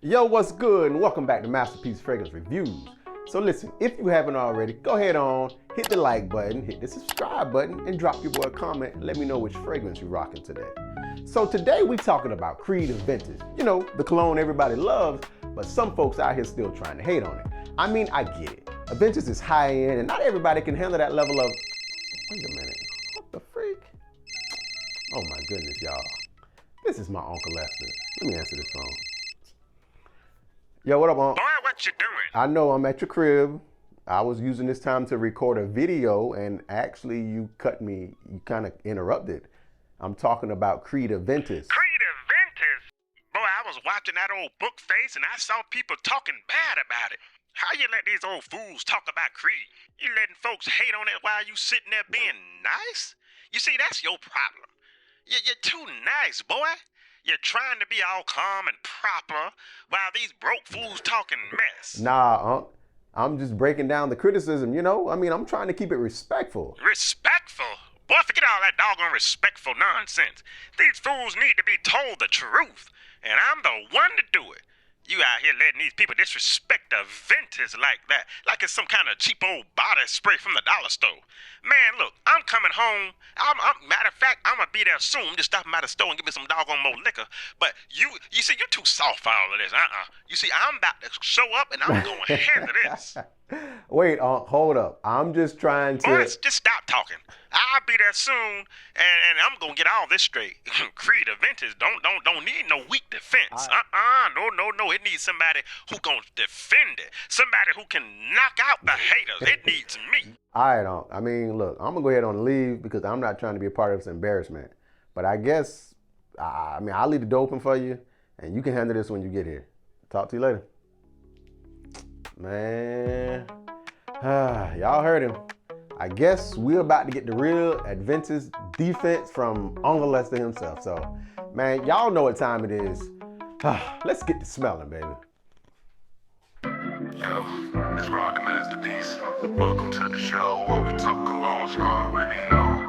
Yo, what's good? And welcome back to Masterpiece Fragrance Reviews. So listen, if you haven't already, go ahead on, hit the like button, hit the subscribe button, and drop your boy a comment and let me know which fragrance you're rocking today. So today we talking about Creed Aventus. You know, the cologne everybody loves, but some folks out here still trying to hate on it. I mean, I get it. Aventus is high end and not everybody can handle that level of, wait a minute, what the freak? Oh my goodness, y'all. This is my Uncle Lester. Let me answer this phone. Yo, what up, Unc? Boy, what you doing? I know I'm at your crib. I was using this time to record a video and actually you cut me, you kind of interrupted. I'm talking about Creed Aventus. Creed Aventus? Boy, I was watching that old book face and I saw people talking bad about it. How you let these old fools talk about Creed? You letting folks hate on it while you sitting there being nice? You see, that's your problem. You're too nice, boy. You're trying to be all calm and proper while these broke fools talking mess. Nah, Unc. I'm just breaking down the criticism, you know? I mean, I'm trying to keep it respectful. Respectful? Boy, forget all that doggone respectful nonsense. These fools need to be told the truth, and I'm the one to do it. You out here letting these people disrespect Aventus like that, like it's some kind of cheap old body spray from the dollar store. Man, look, I'm coming home. Matter of fact, I'm gonna be there soon. Just stop by the store and give me some doggone more liquor. But you see, you're too soft for all of this. You see, I'm about to show up and I'm gonna handle this. Wait, Unc, hold up. I'm just trying to... Boy, just stop talking. I'll be there soon, and I'm gonna get all this straight. Creed Aventus don't need no weak defense. No. It needs somebody who gonna defend it. Somebody who can knock out the haters. It needs me. All right, Unc. I mean, look, I'm gonna go ahead and leave because I'm not trying to be a part of this embarrassment. But I guess, I'll leave the door open for you, and you can handle this when you get here. Talk to you later. Man, y'all heard him. I guess we're about to get the real Aventus defense from Uncle Lester himself. So, man, y'all know what time it is. Let's get to smelling, baby. Yo, it's Rock Masterpiece. Welcome to the show where we talk colognes you already know.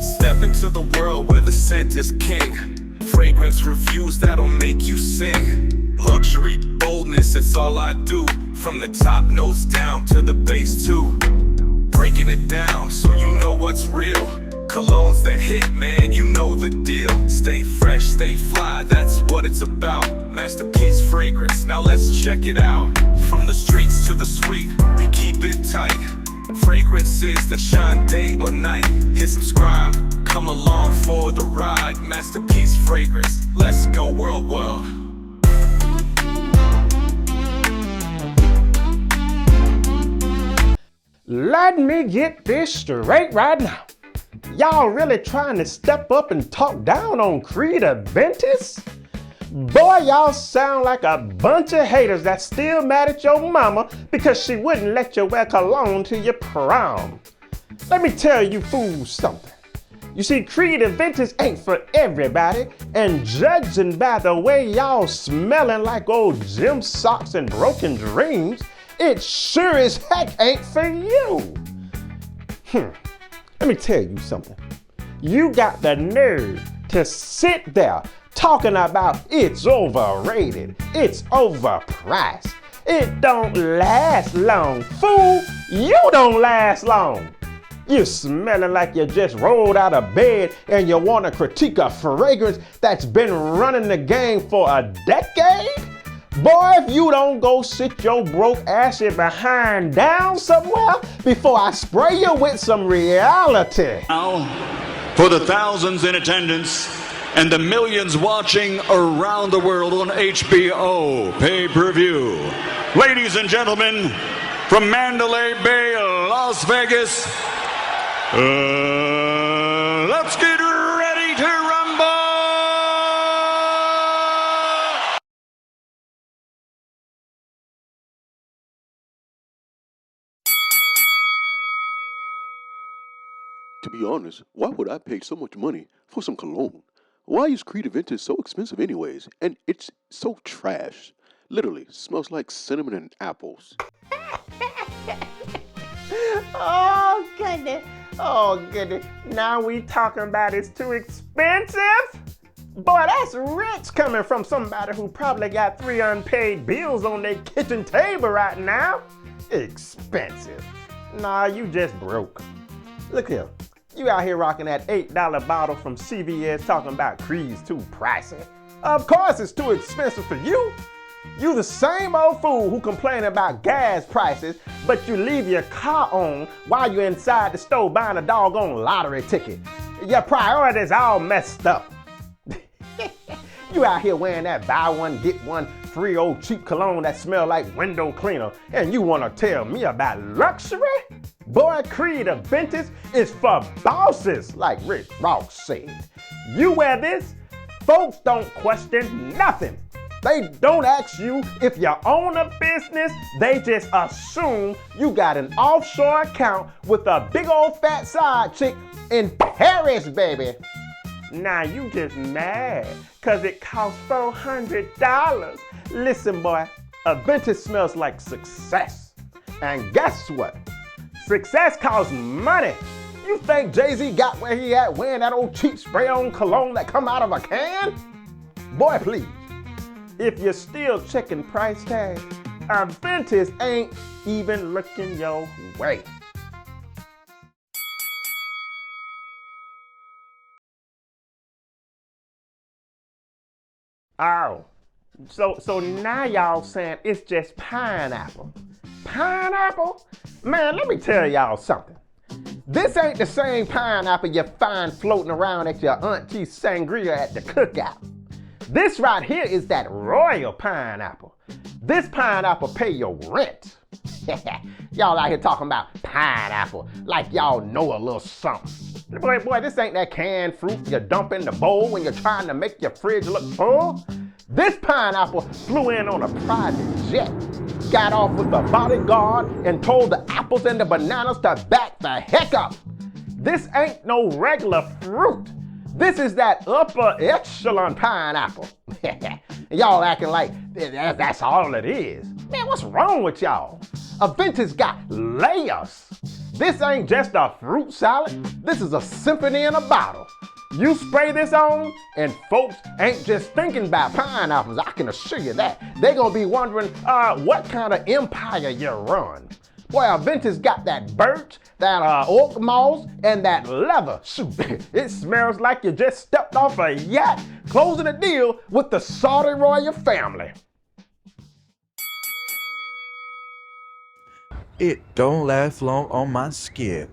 Step into the world where the scent is king. Fragrance reviews that'll make you sing. Luxury, boldness, it's all I do. From the top nose down to the base too. Breaking it down so you know what's real. Colognes that hit, man, you know the deal. Stay fresh, stay fly, that's what it's about. Masterpiece fragrance, now let's check it out. From the streets to the suite, we keep it tight. Fragrances that shine day or night. Hit subscribe, come along for the ride. Masterpiece fragrance, let's go world. Let me get this straight right now. Y'all really trying to step up and talk down on Creed Aventus? Boy, y'all sound like a bunch of haters that's still mad at your mama because she wouldn't let you wear cologne to your prom. Let me tell you fools something. You see, Creed Aventus ain't for everybody, and judging by the way y'all smelling like old gym socks and broken dreams, it sure as heck ain't for you. Let me tell you something. You got the nerve to sit there talking about it's overrated, it's overpriced, it don't last long. Fool, you don't last long. You're smelling like you just rolled out of bed and you want to critique a fragrance that's been running the game for a decade? Boy, if you don't go sit your broke assy behind down somewhere before I spray you with some reality. Now, for the thousands in attendance and the millions watching around the world on HBO pay-per-view, ladies and gentlemen, from Mandalay Bay, Las Vegas, let's get ready to rumble! To be honest, why would I pay so much money for some cologne? Why is Creed Aventus so expensive anyways? And it's so trash. Literally, smells like cinnamon and apples. Oh, goodness. Oh, goodness. Now we talking about it's too expensive? Boy, that's rich coming from somebody who probably got 3 unpaid bills on their kitchen table right now. Expensive. Nah, you just broke. Look here. You out here rocking that $8 bottle from CVS talking about Creed's too pricey. Of course it's too expensive for you. You the same old fool who complain about gas prices, but you leave your car on while you're inside the store buying a doggone lottery ticket. Your priorities all messed up. You out here wearing that buy one, get one free old cheap cologne that smell like window cleaner, and you wanna tell me about luxury? Boy, Creed Aventus is for bosses, like Rick Ross said. You wear this, folks don't question nothing. They don't ask you if you own a business, they just assume you got an offshore account with a big old fat side chick in Paris, baby. Now you just mad cause it costs $400. Listen boy, Aventus smells like success. And guess what? Success costs money. You think Jay-Z got where he at wearing that old cheap spray-on cologne that come out of a can? Boy, please. If you're still checking price tags, Aventus ain't even looking your way. Oh, so now y'all saying it's just pineapple. Pineapple? Man, let me tell y'all something. This ain't the same pineapple you find floating around at your auntie's sangria at the cookout. This right here is that royal pineapple. This pineapple pay your rent. Y'all out here talking about pineapple like y'all know a little something. Boy, this ain't that canned fruit you dump in the bowl when you're trying to make your fridge look full. This pineapple flew in on a private jet, got off with a bodyguard, and told the apples and the bananas to back the heck up. This ain't no regular fruit. This is that upper echelon pineapple. Y'all acting like that's all it is. Man, what's wrong with y'all? Aventus got layers. This ain't just a fruit salad. This is a symphony in a bottle. You spray this on, and folks ain't just thinking about pineapples, I can assure you that. They gonna be wondering what kind of empire you run. Boy, Aventus got that birch, that oak moss, and that leather. Shoot, it smells like you just stepped off a yacht closing a deal with the Saudi royal family. It don't last long on my skin.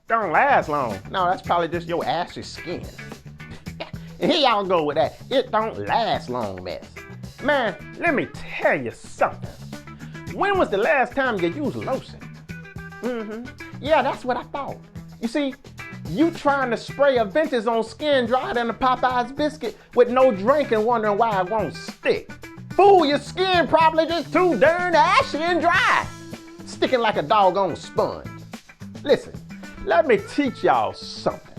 Don't last long. No, that's probably just your ashy skin. And here y'all go with that it don't last long mess. Man, let me tell you something. When was the last time you used lotion? Yeah, that's what I thought. You see, you trying to spray Aventus on skin drier than a Popeye's biscuit with no drink and wondering why it won't stick. Fool, your skin probably just too darn ashy and dry, sticking like a doggone sponge. Listen, let me teach y'all something.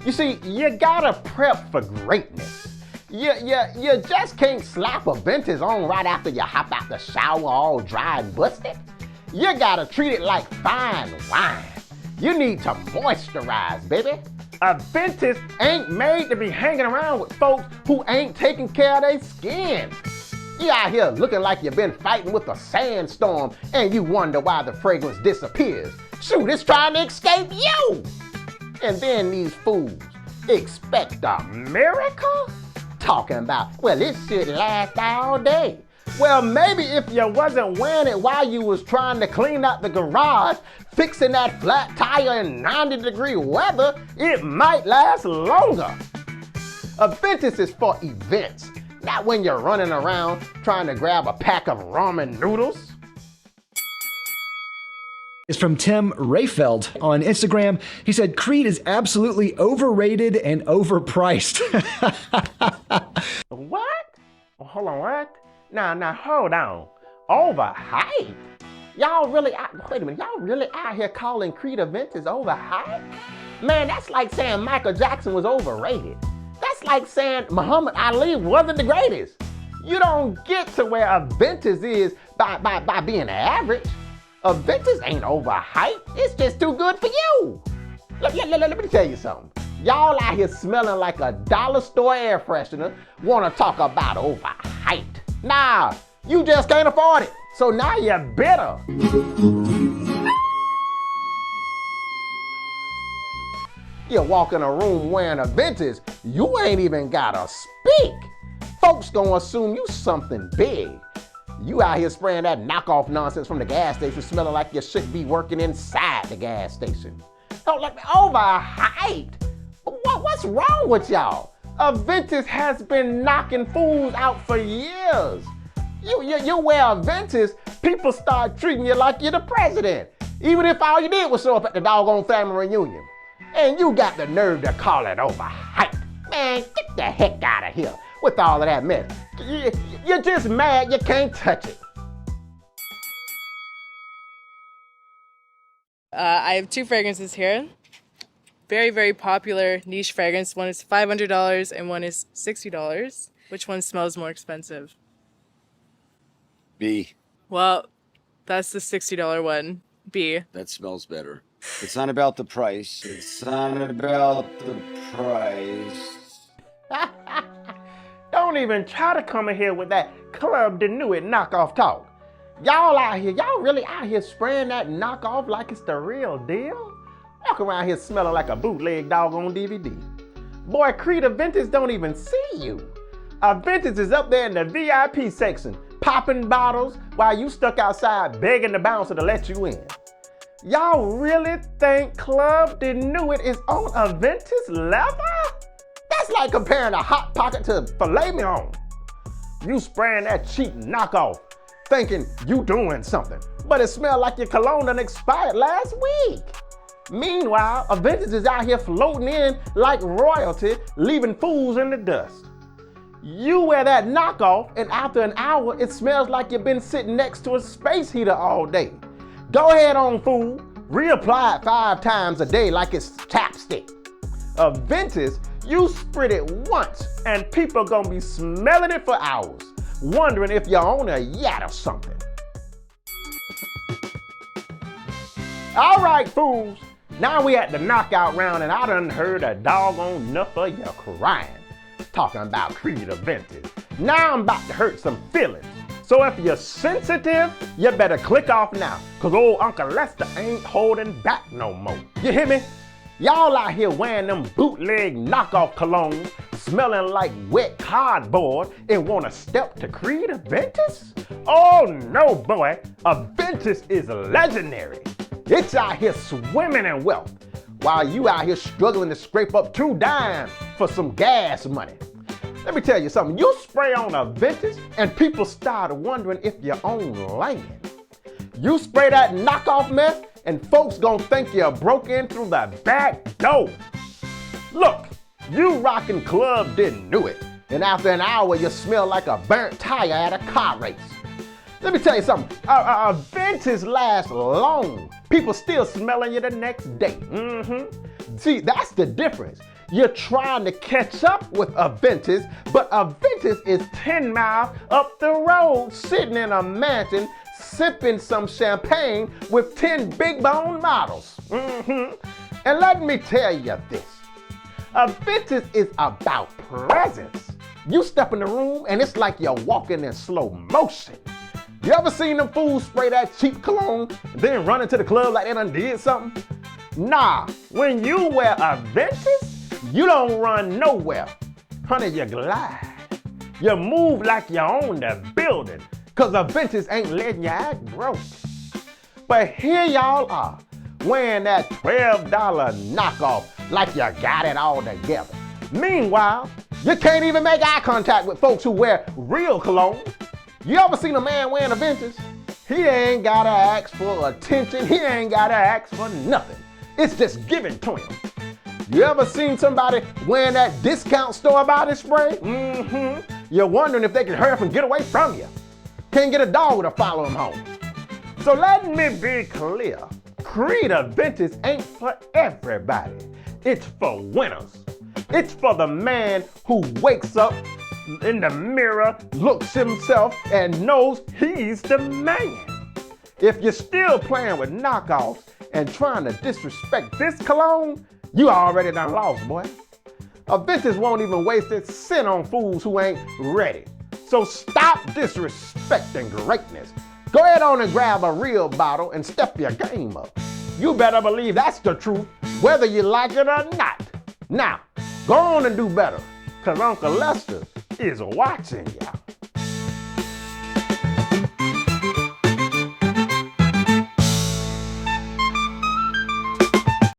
You see, you gotta prep for greatness. You just can't slap Aventus on right after you hop out the shower all dry and busted. You gotta treat it like fine wine. You need to moisturize, baby. Aventus ain't made to be hanging around with folks who ain't taking care of their skin. You out here looking like you've been fighting with a sandstorm and you wonder why the fragrance disappears. Shoot, it's trying to escape you. And then these fools expect a miracle? Talking about, well, it should last all day. Well, maybe if you wasn't wearing it while you was trying to clean out the garage, fixing that flat tire in 90-degree weather, it might last longer. Aventus is for events, not when you're running around trying to grab a pack of ramen noodles. Is from Tim Rayfeld on Instagram. He said, Creed is absolutely overrated and overpriced. What? Hold on, what? Now, hold on. Overhyped? Y'all really, wait a minute, y'all really out here calling Creed Aventus overhyped? Man, that's like saying Michael Jackson was overrated. That's like saying Muhammad Ali wasn't the greatest. You don't get to where Aventus is by being average. Aventus ain't overhyped. It's just too good for you. Let me tell you something. Y'all out here smelling like a dollar store air freshener wanna talk about overhyped. Nah, you just can't afford it. So now you're bitter. You walk in a room wearing Aventus, you ain't even gotta speak. Folks gonna assume you something big. You out here spraying that knockoff nonsense from the gas station, smelling like you should be working inside the gas station. Don't let me overhyped. What's wrong with y'all? Aventus has been knocking fools out for years. You wear Aventus, people start treating you like you're the president, even if all you did was show up at the doggone family reunion. And you got the nerve to call it overhyped. Man, get the heck out of here with all of that mess. You're just mad you can't touch it. I have two fragrances here. Very, very popular niche fragrance. One is $500 and one is $60. Which one smells more expensive? B. Well, that's the $60 one. B. That smells better. It's not about the price. It's not about the price. Don't even try to come in here with that Club Denuit knockoff talk. Y'all out here, y'all really out here spraying that knockoff like it's the real deal? Walk around here smelling like a bootleg dog on DVD. Boy, Creed Aventus don't even see you. Aventus is up there in the VIP section, popping bottles while you stuck outside begging the bouncer to let you in. Y'all really think Club Denuit is on Aventus level? That's like comparing a Hot Pocket to filet mignon. You spraying that cheap knockoff, thinking you doing something, but it smelled like your cologne done expired last week. Meanwhile, Aventus is out here floating in like royalty, leaving fools in the dust. You wear that knockoff, and after an hour, it smells like you've been sitting next to a space heater all day. Go ahead on, fool. Reapply it 5 times a day like it's chapstick. Aventus, you sprit it once, and people gonna be smelling it for hours, wondering if you're on a yacht or something. All right, fools. Now we at the knockout round, and I done heard a doggone enough of you crying, talking about Creed Aventus. Now I'm about to hurt some feelings. So if you're sensitive, you better click off now, cause old Uncle Lester ain't holding back no more. You hear me? Y'all out here wearing them bootleg knockoff colognes, smelling like wet cardboard, and wanna step to Creed Aventus? Oh no, boy, Aventus is legendary. It's out here swimming in wealth, while you out here struggling to scrape up 2 dimes for some gas money. Let me tell you something, you spray on Aventus and people start wondering if you're on land. You spray that knockoff mess and folks gonna think you broke in through the back door. Look, you rockin' Club Denuit, and after an hour you smell like a burnt tire at a car race. Let me tell you something, Aventus lasts long. People still smelling you the next day. See, that's the difference. You're trying to catch up with Aventus, but Aventus is 10 miles up the road, sitting in a mansion, sipping some champagne with 10 big bone models. And let me tell you this, Aventus is about presence. You step in the room and it's like you're walking in slow motion. You ever seen them fools spray that cheap cologne and then run into the club like they done did something? Nah, when you wear Aventus, you don't run nowhere. Honey, you glide. You move like you own the building, cause Aventus ain't letting you act broke. But here y'all are, wearing that $12 knockoff like you got it all together. Meanwhile, you can't even make eye contact with folks who wear real cologne. You ever seen a man wearing Aventus? He ain't gotta ask for attention, he ain't gotta ask for nothing. It's just given to him. You ever seen somebody wearing that discount store body spray? You're wondering if they can hurry up and get away from you. Can't get a dog to follow him home. So let me be clear. Creed Aventus ain't for everybody. It's for winners. It's for the man who wakes up in the mirror, looks himself, and knows he's the man. If you're still playing with knockoffs and trying to disrespect this cologne, you already done lost, boy. Aventus won't even waste its cent on fools who ain't ready. So stop disrespecting greatness. Go ahead on and grab a real bottle and step your game up. You better believe that's the truth, whether you like it or not. Now, go on and do better, cause Uncle Lester is watching ya.